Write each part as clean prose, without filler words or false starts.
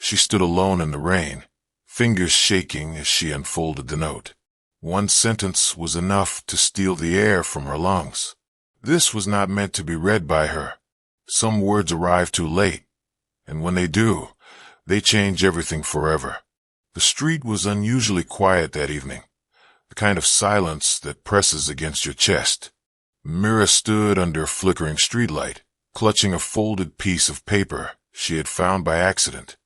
She stood alone in the rain, fingers shaking as she unfolded the note. One sentence was enough to steal the air from her lungs. This was not meant to be read by her. Some words arrive too late, and when they do, they change everything forever. The street was unusually quiet that evening, the kind of silence that presses against your chest. Mira stood under a flickering streetlight, clutching a folded piece of paper she had found by accident.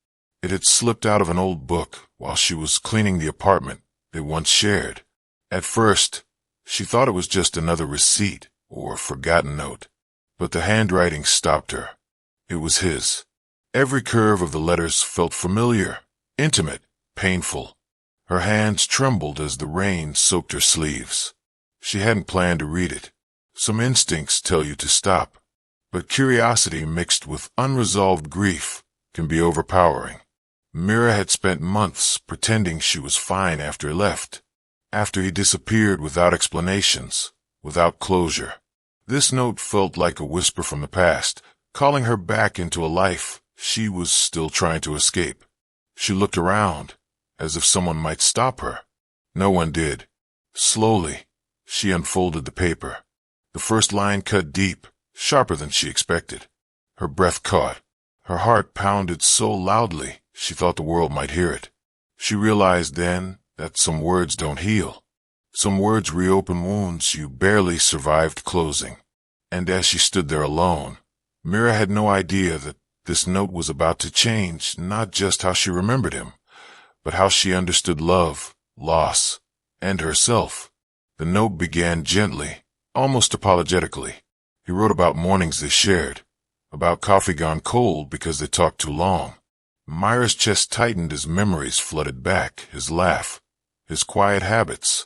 It had slipped out of an old book while she was cleaning the apartment they once shared. At first, she thought it was just another receipt or forgotten note, but the handwriting stopped her. It was his. Every curve of the letters felt familiar, intimate, painful. Her hands trembled as the rain soaked her sleeves. She hadn't planned to read it. Some instincts tell you to stop, but curiosity mixed with unresolved grief can be overpowering. Mira had spent months pretending she was fine after he left, after he disappeared without explanations, without closure. This note felt like a whisper from the past, calling her back into a life she was still trying to escape. She looked around, as if someone might stop her. No one did. Slowly, she unfolded the paper. The first line cut deep, sharper than she expected. Her breath caught. Her heart pounded so loudly she thought the world might hear it. She realized then that some words don't heal. Some words reopen wounds you barely survived closing. And as she stood there alone, Mira had no idea that this note was about to change not just how she remembered him, but how she understood love, loss, and herself. The note began gently, almost apologetically. He wrote about mornings they shared, about coffee gone cold because they talked too long. Mira's chest tightened as memories flooded back, his laugh, his quiet habits,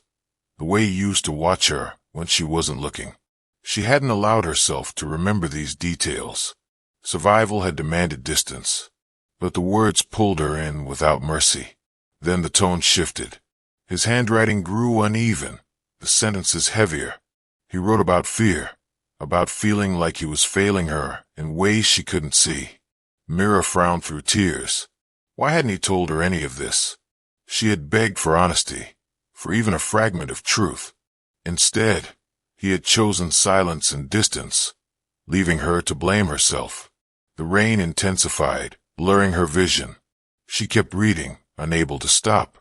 the way he used to watch her when she wasn't looking. She hadn't allowed herself to remember these details. Survival had demanded distance, but the words pulled her in without mercy. Then the tone shifted. His handwriting grew uneven, the sentences heavier. He wrote about fear, about feeling like he was failing her in ways she couldn't see. Mira frowned through tears. Why hadn't he told her any of this? She had begged for honesty, for even a fragment of truth. Instead, he had chosen silence and distance, leaving her to blame herself. The rain intensified, blurring her vision. She kept reading, unable to stop.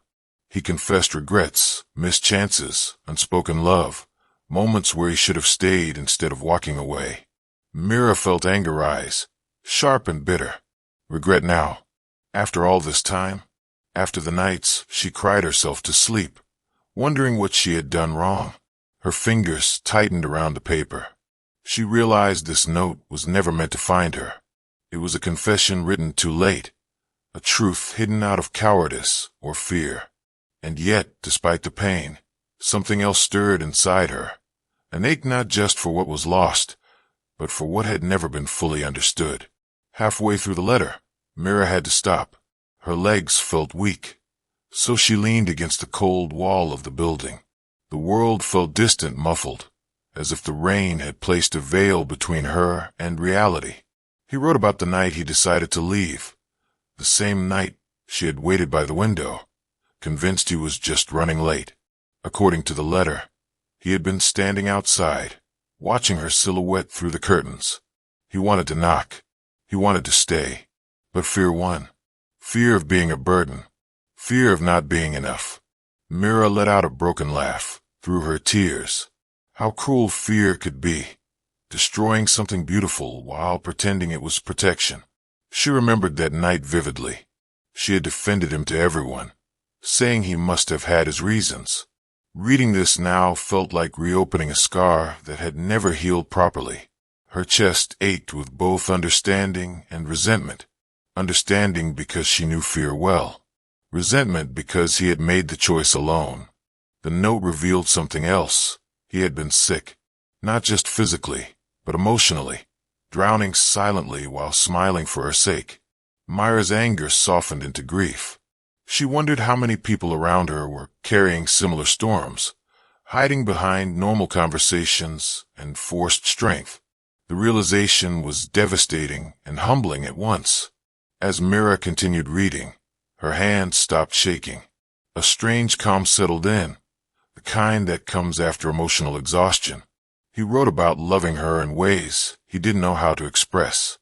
He confessed regrets, missed chances, unspoken love, moments where he should have stayed instead of walking away. Mira felt anger rise, sharp and bitter. Regret now. After all this time, after the nights she cried herself to sleep, wondering what she had done wrong. Her fingers tightened around the paper. She realized this note was never meant to find her. It was a confession written too late, a truth hidden out of cowardice or fear. And yet, despite the pain, something else stirred inside her, an ache not just for what was lost, but for what had never been fully understood. Halfway through the letter, Mira had to stop. Her legs felt weak, so she leaned against the cold wall of the building. The world felt distant, muffled, as if the rain had placed a veil between her and reality. He wrote about the night he decided to leave, the same night she had waited by the window, convinced he was just running late. According to the letter, he had been standing outside, watching her silhouette through the curtains. He wanted to knock. He wanted to stay. But fear won. Fear of being a burden. Fear of not being enough. Mira let out a broken laugh through her tears. How cruel fear could be, destroying something beautiful while pretending it was protection. She remembered that night vividly. She had defended him to everyone, saying he must have had his reasons. Reading this now felt like reopening a scar that had never healed properly. Her chest ached with both understanding and resentment. Understanding because she knew fear well. Resentment because he had made the choice alone. The note revealed something else. He had been sick, not just physically, but emotionally, drowning silently while smiling for her sake. Mira's anger softened into grief. She wondered how many people around her were carrying similar storms, hiding behind normal conversations and forced strength. The realization was devastating and humbling at once. As Mira continued reading, her hand stopped shaking. A strange calm settled in, the kind that comes after emotional exhaustion. He wrote about loving her in ways he didn't know how to express,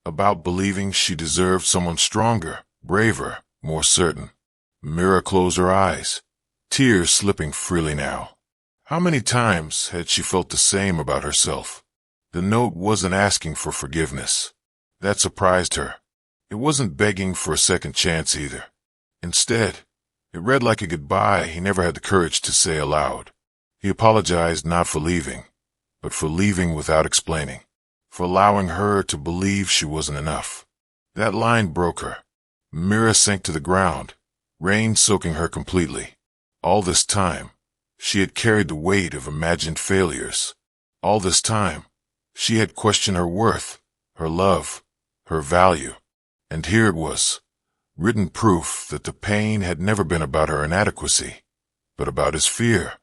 about believing she deserved someone stronger, braver, more certain. Mira closed her eyes, tears slipping freely now. How many times had she felt the same about herself? The note wasn't asking for forgiveness. That surprised her. It wasn't begging for a second chance either. Instead, it read like a goodbye he never had the courage to say aloud. He apologized not for leaving, but for leaving without explaining, for allowing her to believe she wasn't enough. That line broke her. Mira sank to the ground, rain soaking her completely. All this time, she had carried the weight of imagined failures. All this time, she had questioned her worth, her love, her value. And here it was, written proof that the pain had never been about her inadequacy, but about his fear.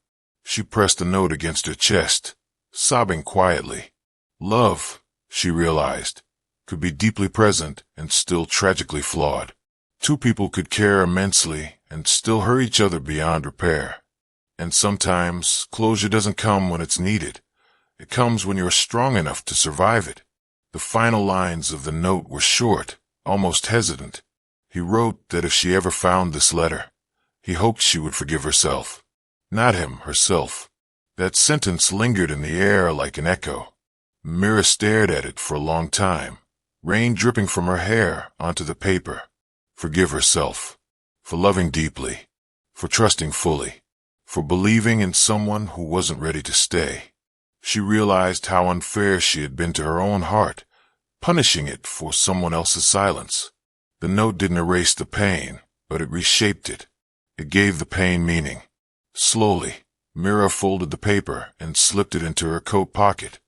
She pressed the note against her chest, sobbing quietly. Love, she realized, could be deeply present and still tragically flawed. Two people could care immensely and still hurt each other beyond repair. And sometimes closure doesn't come when it's needed. It comes when you're strong enough to survive it. The final lines of the note were short, almost hesitant. He wrote that if she ever found this letter, he hoped she would forgive herself. Not him, herself. That sentence lingered in the air like an echo. Mira stared at it for a long time, rain dripping from her hair onto the paper. Forgive herself. For loving deeply. For trusting fully. For believing in someone who wasn't ready to stay. She realized how unfair she had been to her own heart, punishing it for someone else's silence. The note didn't erase the pain, but it reshaped it. It gave the pain meaning. Slowly, Mira folded the paper and slipped it into her coat pocket.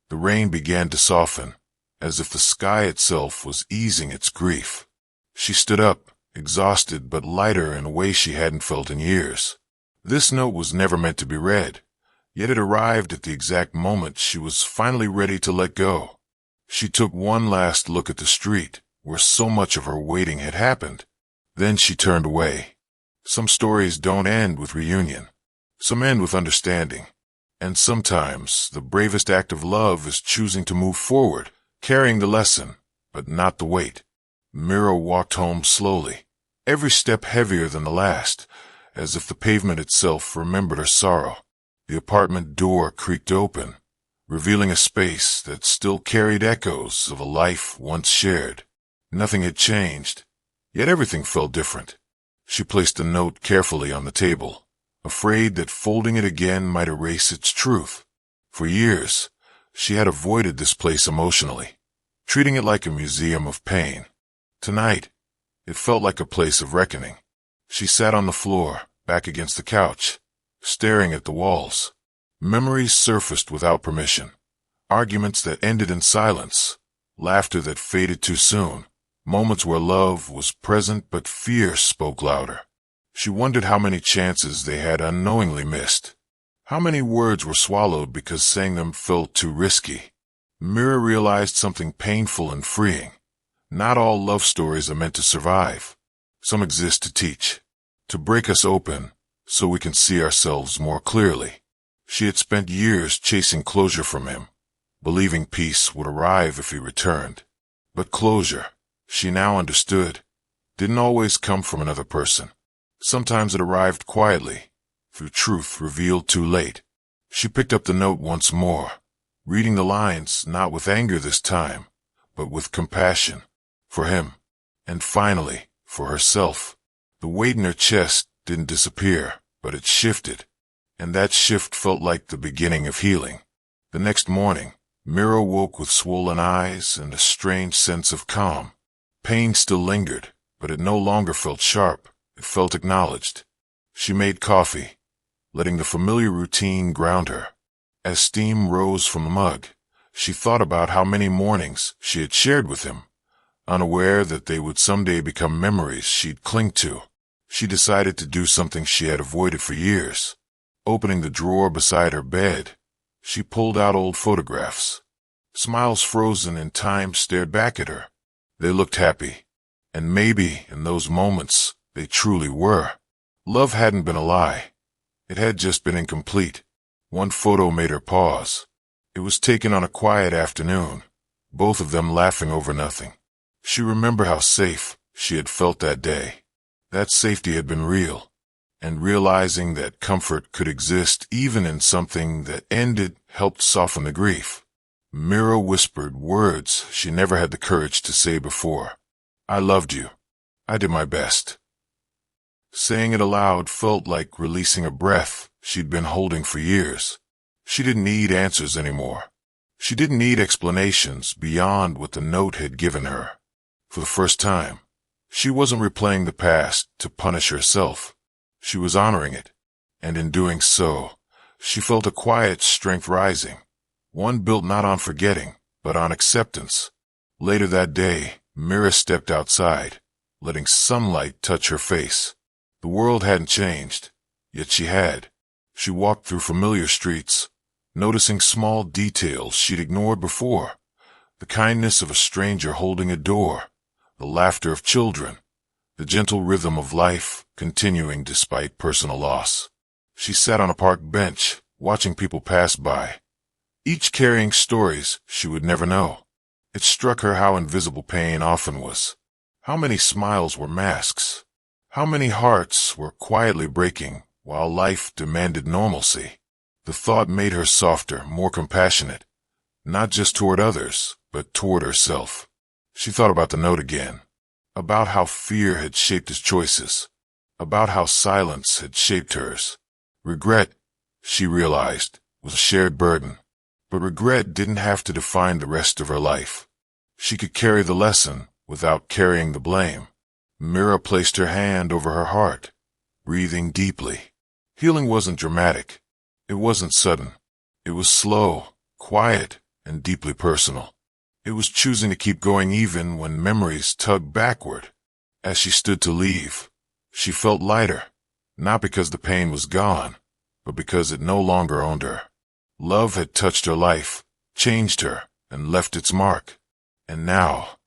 The rain began to soften, as if the sky itself was easing its grief. She stood up, exhausted but lighter in a way she hadn't felt in years. This note was never meant to be read, yet it arrived at the exact moment she was finally ready to let go. She took one last look at the street, where so much of her waiting had happened. Then she turned away. Some stories don't end with reunion. Some end with understanding. And sometimes the bravest act of love is choosing to move forward, carrying the lesson, but not the weight. Mira walked home slowly, every step heavier than the last, as if the pavement itself remembered her sorrow. The apartment door creaked open, revealing a space that still carried echoes of a life once shared. Nothing had changed, yet everything felt different. She placed the note carefully on the table, afraid that folding it again might erase its truth. For years, she had avoided this place emotionally, treating it like a museum of pain. Tonight, it felt like a place of reckoning. She sat on the floor, back against the couch, staring at the walls. Memories surfaced without permission. Arguments that ended in silence. Laughter that faded too soon. Moments where love was present but fear spoke louder. She wondered how many chances they had unknowingly missed. How many words were swallowed because saying them felt too risky. Mira realized something painful and freeing. Not all love stories are meant to survive. Some exist to teach, to break us open so we can see ourselves more clearly. She had spent years chasing closure from him, believing peace would arrive if he returned. But closure, she now understood, didn't always come from another person. Sometimes it arrived quietly, through truth revealed too late. She picked up the note once more, reading the lines not with anger this time, but with compassion. For him, and finally, for herself. The weight in her chest didn't disappear, but it shifted, and that shift felt like the beginning of healing. The next morning, Mira woke with swollen eyes and a strange sense of calm. Pain still lingered, but it no longer felt sharp. It felt acknowledged. She made coffee, letting the familiar routine ground her. As steam rose from the mug, she thought about how many mornings she had shared with him, unaware that they would someday become memories she'd cling to. She decided to do something she had avoided for years. Opening the drawer beside her bed, she pulled out old photographs. Smiles frozen in time stared back at her. They looked happy. And maybe, in those moments, they truly were. Love hadn't been a lie. It had just been incomplete. One photo made her pause. It was taken on a quiet afternoon, both of them laughing over nothing. She remembered how safe she had felt that day. That safety had been real, and realizing that comfort could exist even in something that ended helped soften the grief. Mira whispered words she never had the courage to say before. I loved you. I did my best. Saying it aloud felt like releasing a breath she'd been holding for years. She didn't need answers anymore. She didn't need explanations beyond what the note had given her. For the first time, she wasn't replaying the past to punish herself. She was honoring it, and in doing so, she felt a quiet strength rising, one built not on forgetting, but on acceptance. Later that day, Mira stepped outside, letting sunlight touch her face. The world hadn't changed, yet she had. She walked through familiar streets, noticing small details she'd ignored before. The kindness of a stranger holding a door, the laughter of children, the gentle rhythm of life continuing despite personal loss. She sat on a park bench, watching people pass by, each carrying stories she would never know. It struck her how invisible pain often was. How many smiles were masks? How many hearts were quietly breaking while life demanded normalcy? The thought made her softer, more compassionate, not just toward others, but toward herself. She thought about the note again, about how fear had shaped his choices, about how silence had shaped hers. Regret, she realized, was a shared burden, but regret didn't have to define the rest of her life. She could carry the lesson without carrying the blame. Mira placed her hand over her heart, breathing deeply. Healing wasn't dramatic. It wasn't sudden. It was slow, quiet, and deeply personal. It was choosing to keep going even when memories tugged backward. As she stood to leave, she felt lighter, not because the pain was gone, but because it no longer owned her. Love had touched her life, changed her, and left its mark. And now,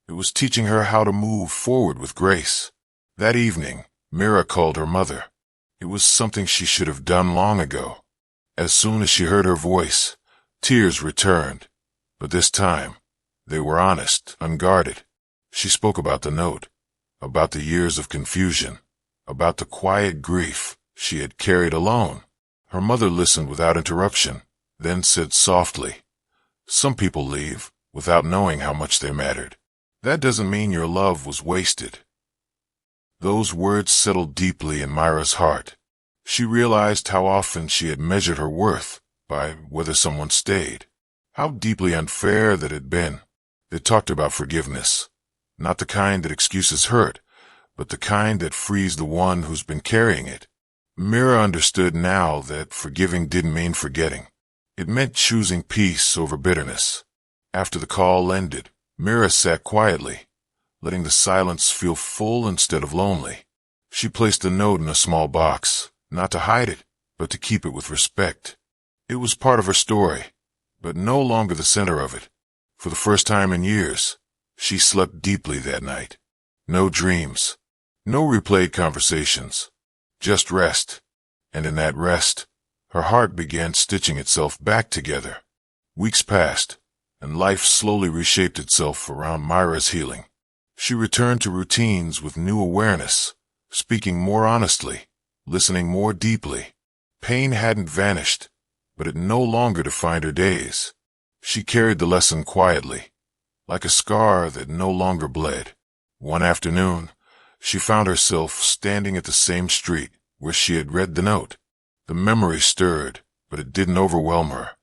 it was teaching her how to move forward with grace. That evening, Mira called her mother. It was something she should have done long ago. As soon as she heard her voice, tears returned, but this time, they were honest, unguarded. She spoke about the note, about the years of confusion, about the quiet grief she had carried alone. Her mother listened without interruption, then said softly, "Some people leave without knowing how much they mattered. That doesn't mean your love was wasted." Those words settled deeply in Mira's heart. She realized how often she had measured her worth by whether someone stayed. How deeply unfair that had been. They talked about forgiveness, not the kind that excuses hurt, but the kind that frees the one who's been carrying it. Mira understood now that forgiving didn't mean forgetting. It meant choosing peace over bitterness. After the call ended, Mira sat quietly, letting the silence feel full instead of lonely. She placed the note in a small box, not to hide it, but to keep it with respect. It was part of her story, but no longer the center of it. For the first time in years, she slept deeply that night. No dreams, no replayed conversations, just rest. And in that rest, her heart began stitching itself back together. Weeks passed, and life slowly reshaped itself around Mira's healing. She returned to routines with new awareness, speaking more honestly, listening more deeply. Pain hadn't vanished, but it no longer defined her days. She carried the lesson quietly, like a scar that no longer bled. One afternoon, she found herself standing at the same street where she had read the note. The memory stirred, but it didn't overwhelm her.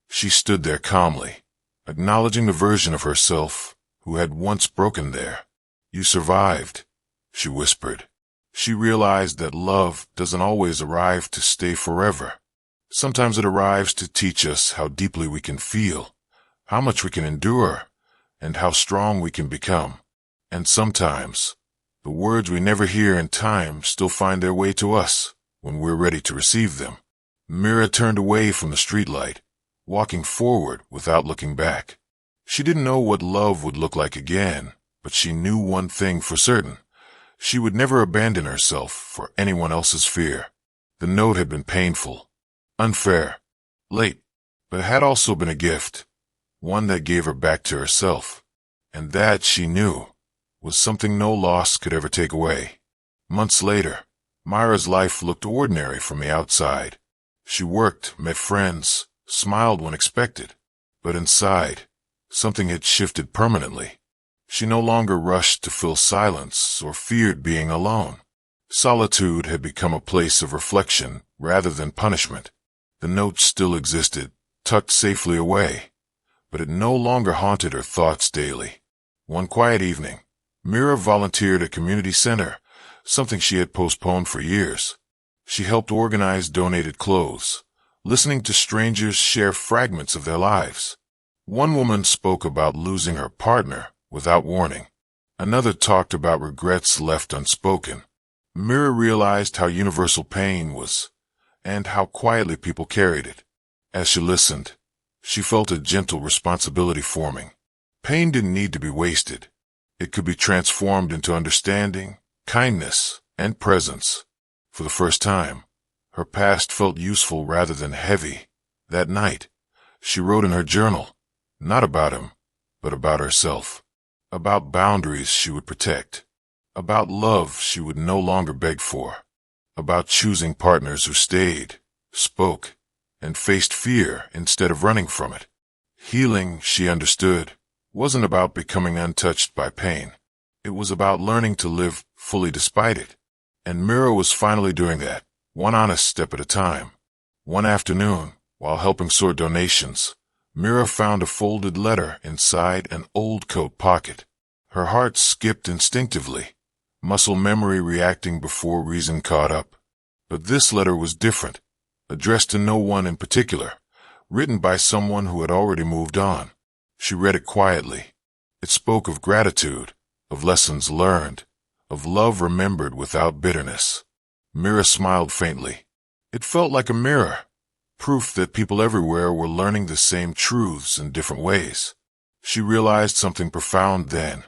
She stood there calmly, acknowledging the version of herself who had once broken there. "You survived," she whispered. She realized that love doesn't always arrive to stay forever. Sometimes it arrives to teach us how deeply we can feel, how much we can endure, and how strong we can become. And sometimes, the words we never hear in time still find their way to us when we're ready to receive them. Mira turned away from the streetlight, walking forward without looking back. She didn't know what love would look like again, but she knew one thing for certain. She would never abandon herself for anyone else's fear. The note had been painful, unfair, late, but it had also been a gift, one that gave her back to herself. And that, she knew, was something no loss could ever take away. Months later, Mira's life looked ordinary from the outside. She worked, met friends, smiled when expected. But inside, something had shifted permanently. She no longer rushed to fill silence or feared being alone. Solitude had become a place of reflection rather than punishment. The note still existed, tucked safely away, but it no longer haunted her thoughts daily. One quiet evening, Mira volunteered at a community center, something she had postponed for years. She helped organize donated clothes, listening to strangers share fragments of their lives. One woman spoke about losing her partner without warning. Another talked about regrets left unspoken. Mira realized how universal pain was, and how quietly people carried it. As she listened, she felt a gentle responsibility forming. Pain didn't need to be wasted. It could be transformed into understanding, kindness, and presence. For the first time, her past felt useful rather than heavy. That night, she wrote in her journal, not about him, but about herself. About boundaries she would protect. About love she would no longer beg for. About choosing partners who stayed, spoke, and faced fear instead of running from it. Healing, she understood, wasn't about becoming untouched by pain. It was about learning to live fully despite it. And Mira was finally doing that, one honest step at a time. One afternoon, while helping sort donations, Mira found a folded letter inside an old coat pocket. Her heart skipped instinctively, muscle memory reacting before reason caught up. But this letter was different, addressed to no one in particular, written by someone who had already moved on. She read it quietly. It spoke of gratitude, of lessons learned, of love remembered without bitterness. Mira smiled faintly. It felt like a mirror, proof that people everywhere were learning the same truths in different ways. She realized something profound then.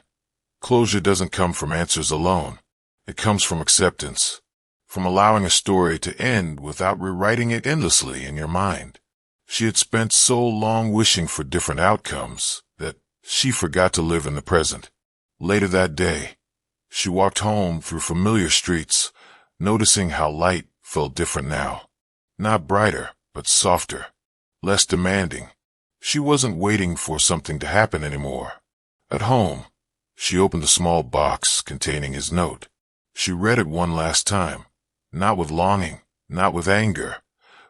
Closure doesn't come from answers alone. It comes from acceptance, from allowing a story to end without rewriting it endlessly in your mind. She had spent so long wishing for different outcomes that she forgot to live in the present. Later that day, she walked home through familiar streets, noticing how light felt different now. Not brighter, but softer, less demanding. She wasn't waiting for something to happen anymore. At home, she opened the small box containing his note. She read it one last time, not with longing, not with anger,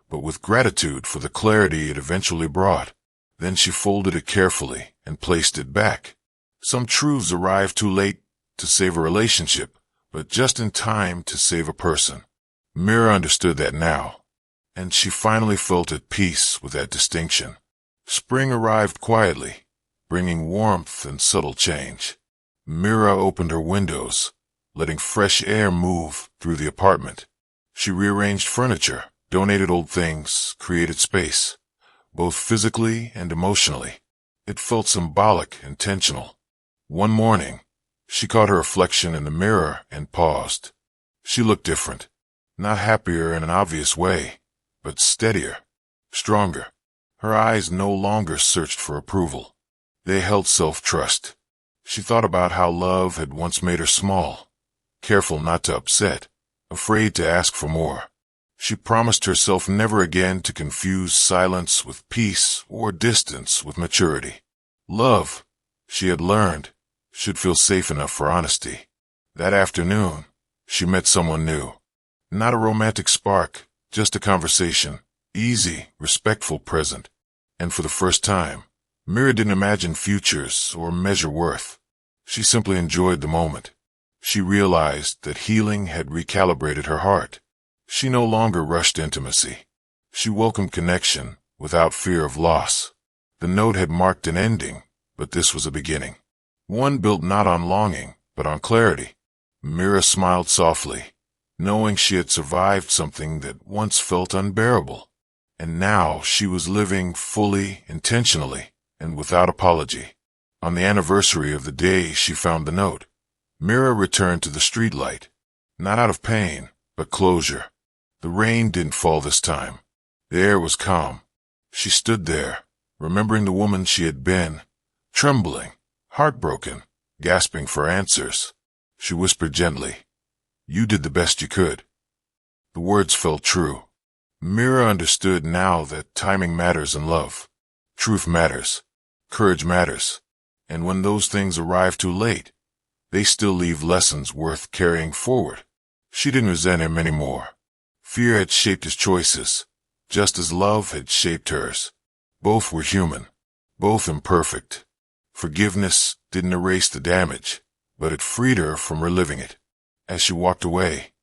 but with gratitude for the clarity it eventually brought. Then she folded it carefully and placed it back. Some truths arrived too late to save a relationship, but just in time to save a person. Mira understood that now, and she finally felt at peace with that distinction. Spring arrived quietly, bringing warmth and subtle change. Mira opened her windows, letting fresh air move through the apartment. She rearranged furniture, donated old things, created space, both physically and emotionally. It felt symbolic, intentional. One morning, she caught her reflection in the mirror and paused. She looked different, not happier in an obvious way, but steadier, stronger. Her eyes no longer searched for approval. They held self-trust. She thought about how love had once made her small, careful not to upset, afraid to ask for more. She promised herself never again to confuse silence with peace or distance with maturity. Love, she had learned, should feel safe enough for honesty. That afternoon, she met someone new. Not a romantic spark, just a conversation, easy, respectful, present. And for the first time, Mira didn't imagine futures or measure worth. She simply enjoyed the moment. She realized that healing had recalibrated her heart. She no longer rushed intimacy. She welcomed connection without fear of loss. The note had marked an ending, but this was a beginning. One built not on longing, but on clarity. Mira smiled softly, knowing she had survived something that once felt unbearable. And now she was living fully, intentionally, and without apology. On the anniversary of the day she found the note, Mira returned to the streetlight, not out of pain, but closure. The rain didn't fall this time. The air was calm. She stood there, remembering the woman she had been, trembling, heartbroken, gasping for answers. She whispered gently, "You did the best you could." The words felt true. Mira understood now that timing matters in love. Truth matters. Courage matters. And when those things arrive too late, they still leave lessons worth carrying forward. She didn't resent him anymore. Fear had shaped his choices, just as love had shaped hers. Both were human, both imperfect. Forgiveness didn't erase the damage, but it freed her from reliving it. As she walked away,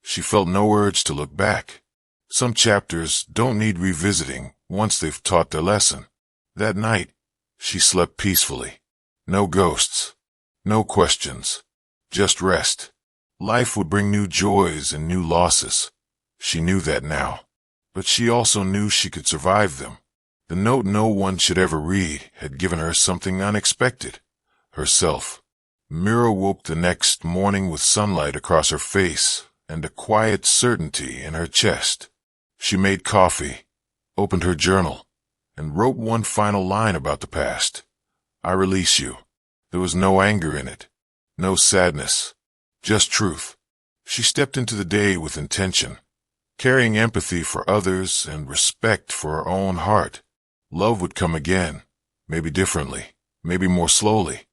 she felt no urge to look back. Some chapters don't need revisiting once they've taught their lesson. That night, she slept peacefully. No ghosts, no questions, just rest. Life would bring new joys and new losses. She knew that now, but she also knew she could survive them. The note no one should ever read had given her something unexpected, herself. Mira woke the next morning with sunlight across her face and a quiet certainty in her chest. She made coffee, opened her journal, and wrote one final line about the past. "I release you." There was no anger in it, no sadness, just truth. She stepped into the day with intention, carrying empathy for others and respect for her own heart. Love would come again, maybe differently, maybe more slowly,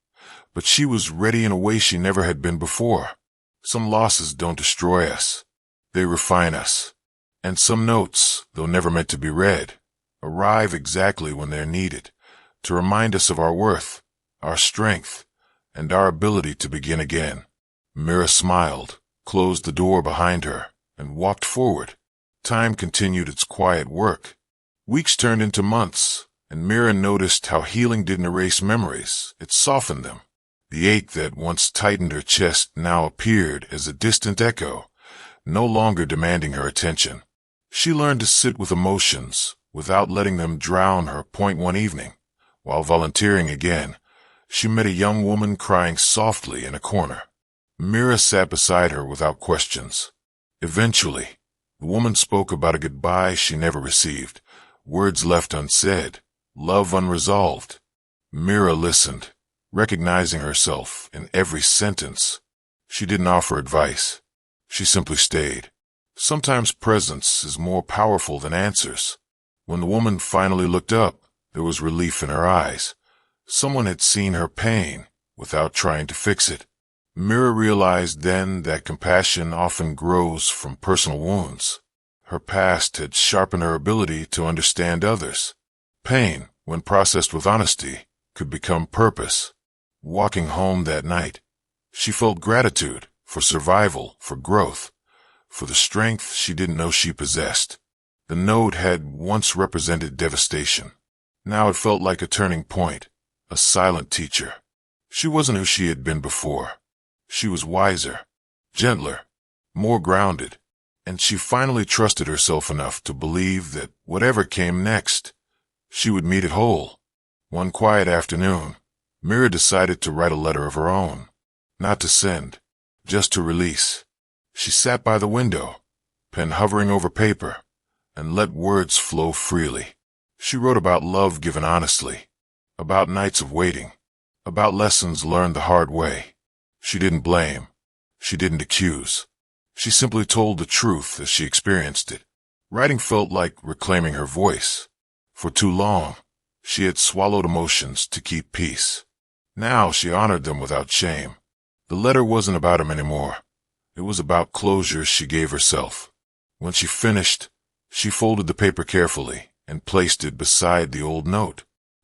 but she was ready in a way she never had been before. Some losses don't destroy us, they refine us. And some notes, though never meant to be read, arrive exactly when they're needed, to remind us of our worth, our strength, and our ability to begin again. Mira smiled, closed the door behind her, and walked forward. Time continued its quiet work. Weeks turned into months, and Mira noticed how healing didn't erase memories, it softened them. The ache that once tightened her chest now appeared as a distant echo, no longer demanding her attention. She learned to sit with emotions without letting them drown her. One evening, while volunteering again, she met a young woman crying softly in a corner. Mira sat beside her without questions. Eventually, the woman spoke about a goodbye she never received, words left unsaid, love unresolved. Mira listened, recognizing herself in every sentence. She didn't offer advice. She simply stayed. Sometimes presence is more powerful than answers. When the woman finally looked up, there was relief in her eyes. Someone had seen her pain without trying to fix it. Mira realized then that compassion often grows from personal wounds. Her past had sharpened her ability to understand others. Pain, when processed with honesty, could become purpose. Walking home that night, she felt gratitude for survival, for growth, for the strength she didn't know she possessed. The note had once represented devastation. Now it felt like a turning point, a silent teacher. She wasn't who she had been before. She was wiser, gentler, more grounded, and she finally trusted herself enough to believe that whatever came next, she would meet it whole. One quiet afternoon, Mira decided to write a letter of her own, not to send, just to release. She sat by the window, pen hovering over paper, and let words flow freely. She wrote about love given honestly, about nights of waiting, about lessons learned the hard way. She didn't blame. She didn't accuse. She simply told the truth as she experienced it. Writing felt like reclaiming her voice. For too long, she had swallowed emotions to keep peace. Now she honored them without shame. The letter wasn't about him anymore. It was about closure she gave herself. When she finished, she folded the paper carefully and placed it beside the old note.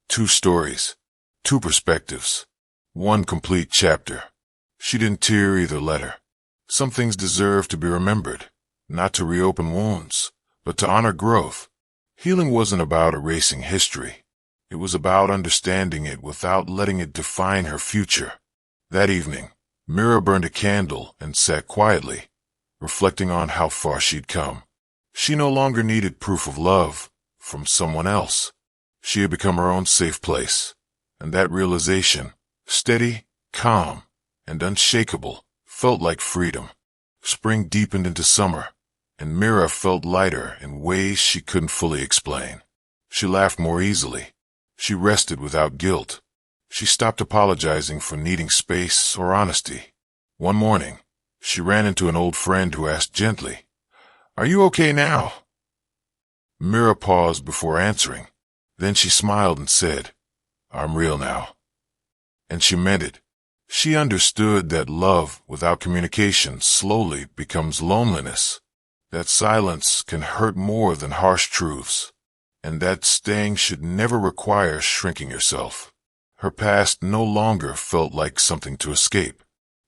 2 stories, 2 perspectives, 1 complete chapter. She didn't tear either letter. Some things deserve to be remembered, not to reopen wounds, but to honor growth. Healing wasn't about erasing history. It was about understanding it without letting it define her future. That evening, Mira burned a candle and sat quietly, reflecting on how far she'd come. She no longer needed proof of love from someone else. She had become her own safe place, And that realization, steady, calm, and unshakable, felt like freedom. Spring deepened into summer, and Mira felt lighter in ways she couldn't fully explain. She laughed more easily. She rested without guilt. She stopped apologizing for needing space or honesty. One morning, she ran into an old friend who asked gently, "Are you okay now?" Mira paused before answering. Then she smiled and said, "I'm real now." And she meant it. She understood that love without communication slowly becomes loneliness, that silence can hurt more than harsh truths, and that staying should never require shrinking yourself. Her past no longer felt like something to escape.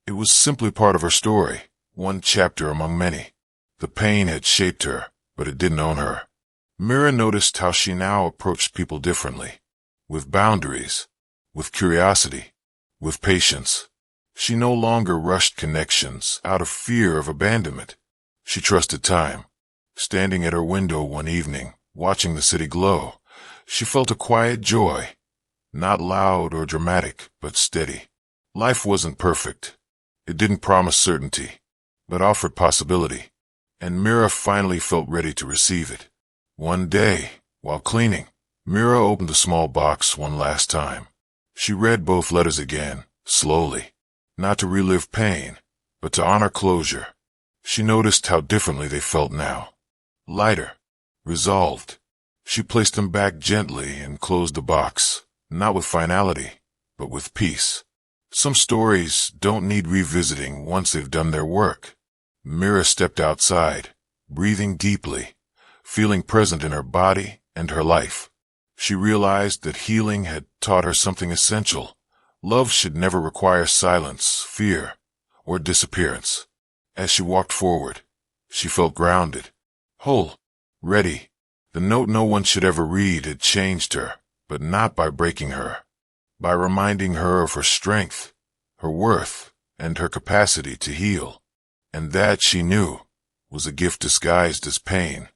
It was simply part of her story, one chapter among many. The pain had shaped her, but it didn't own her. Mira noticed how she now approached people differently, with boundaries, with curiosity, with patience. She no longer rushed connections out of fear of abandonment. She trusted time. Standing at her window one evening, watching the city glow, she felt a quiet joy, not loud or dramatic, but steady. Life wasn't perfect. It didn't promise certainty, but offered possibility, and Mira finally felt ready to receive it. One day, while cleaning, Mira opened the small box one last time. She read both letters again, slowly, not to relive pain, but to honor closure. She noticed how differently they felt now. Lighter, resolved. She placed them back gently and closed the box, not with finality, but with peace. Some stories don't need revisiting once they've done their work. Mira stepped outside, breathing deeply, feeling present in her body and her life. She realized that healing had taught her something essential. Love should never require silence, fear, or disappearance. As she walked forward, she felt grounded, whole, ready. The note no one should ever read had changed her, but not by breaking her. By reminding her of her strength, her worth, and her capacity to heal. And that, she knew, was a gift disguised as pain.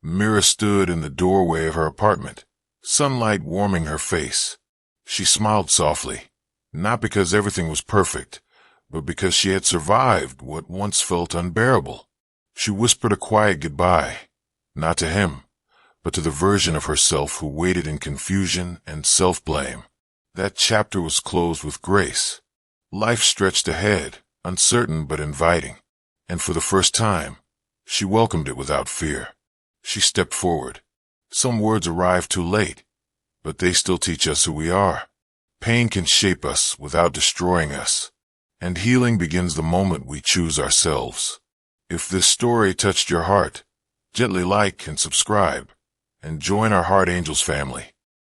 Mira stood in the doorway of her apartment, sunlight warming her face. She smiled softly, not because everything was perfect, but because she had survived what once felt unbearable. She whispered a quiet goodbye, not to him, but to the version of herself who waited in confusion and self-blame. That chapter was closed with grace. Life stretched ahead, uncertain but inviting, and for the first time, she welcomed it without fear. She stepped forward. Some words arrived too late, but they still teach us who we are. Pain can shape us without destroying us, and healing begins the moment we choose ourselves. If this story touched your heart, gently like and subscribe, and join our Heart Angels family.